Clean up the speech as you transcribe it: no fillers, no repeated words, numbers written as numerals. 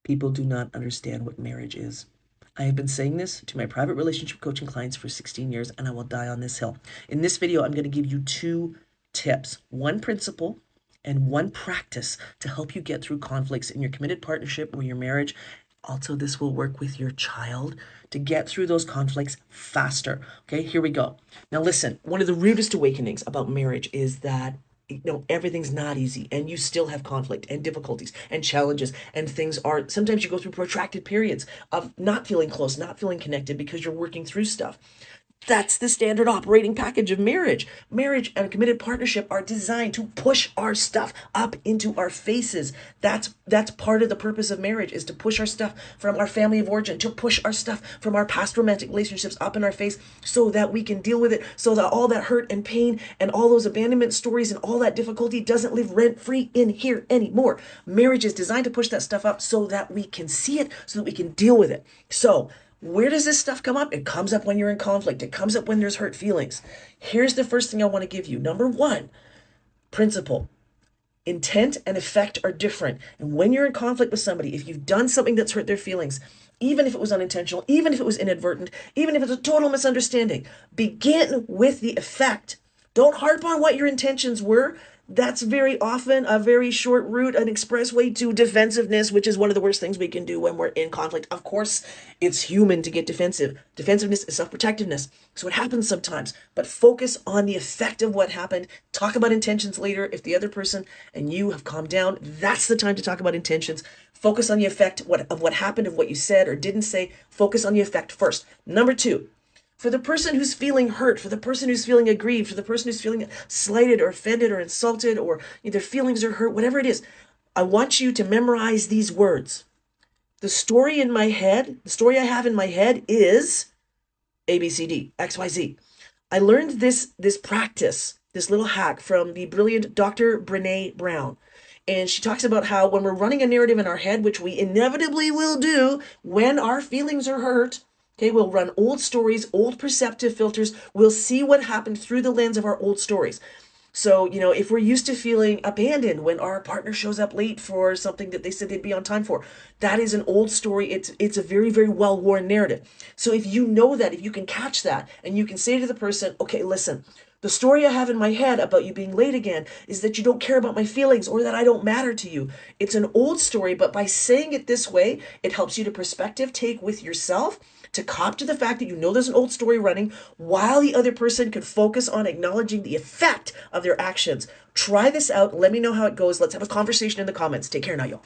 People do not understand what marriage is. I have been saying this to my private relationship coaching clients for 16 years, and I will die on this hill. In this video, I'm going to give you two tips, one principle and one practice to help you get through conflicts in your committed partnership or your marriage. Also, this will work with your child to get through those conflicts faster. Okay, here we go. Now, listen, one of the rudest awakenings about marriage is that everything's not easy and you still have conflict and difficulties and challenges, and things are, sometimes you go through protracted periods of not feeling close, not feeling connected because you're working through stuff. That's the standard operating package of marriage. Marriage and a committed partnership are designed to push our stuff up into our faces. That's part of the purpose of marriage, is to push our stuff from our family of origin, to push our stuff from our past romantic relationships up in our face so that we can deal with it, so that all that hurt and pain and all those abandonment stories and all that difficulty doesn't live rent-free in here anymore. Marriage is designed to push that stuff up so that we can see it, so that we can deal with it. So where does this stuff come up? It comes up when you're in conflict. It comes up when there's hurt feelings. Here's the first thing I want to give you. Number one, principle. Intent and effect are different. And when you're in conflict with somebody, if you've done something that's hurt their feelings, even if it was unintentional, even if it was inadvertent, even if it's a total misunderstanding, begin with the effect. Don't harp on what your intentions were. That's very often a very short route, an expressway to defensiveness, which is one of the worst things we can do when we're in conflict. Of course, it's human to get defensive. Defensiveness is self-protectiveness. So it happens sometimes, but focus on the effect of what happened. Talk about intentions later. If the other person and you have calmed down, that's the time to talk about intentions. Focus on the effect of what happened, of what you said or didn't say. Focus on the effect first. Number two, for the person who's feeling hurt, for the person who's feeling aggrieved, for the person who's feeling slighted or offended or insulted, or their feelings are hurt, whatever it is, I want you to memorize these words. The story in my head, the story I have in my head is A, B, C, D, X, Y, Z. I learned this practice, this little hack from the brilliant Dr. Brené Brown. And she talks about how when we're running a narrative in our head, which we inevitably will do when our feelings are hurt, okay, we'll run old stories, old perceptive filters. We'll see what happened through the lens of our old stories. So, if we're used to feeling abandoned when our partner shows up late for something that they said they'd be on time for, that is an old story. It's a very, very well-worn narrative. So if you know that, if you can catch that, and you can say to the person, okay, listen, the story I have in my head about you being late again is that you don't care about my feelings or that I don't matter to you. It's an old story, but by saying it this way, it helps you to perspective take with yourself, to cop to the fact that there's an old story running, while the other person can focus on acknowledging the effect of their actions. Try this out. Let me know how it goes. Let's have a conversation in the comments. Take care now, y'all.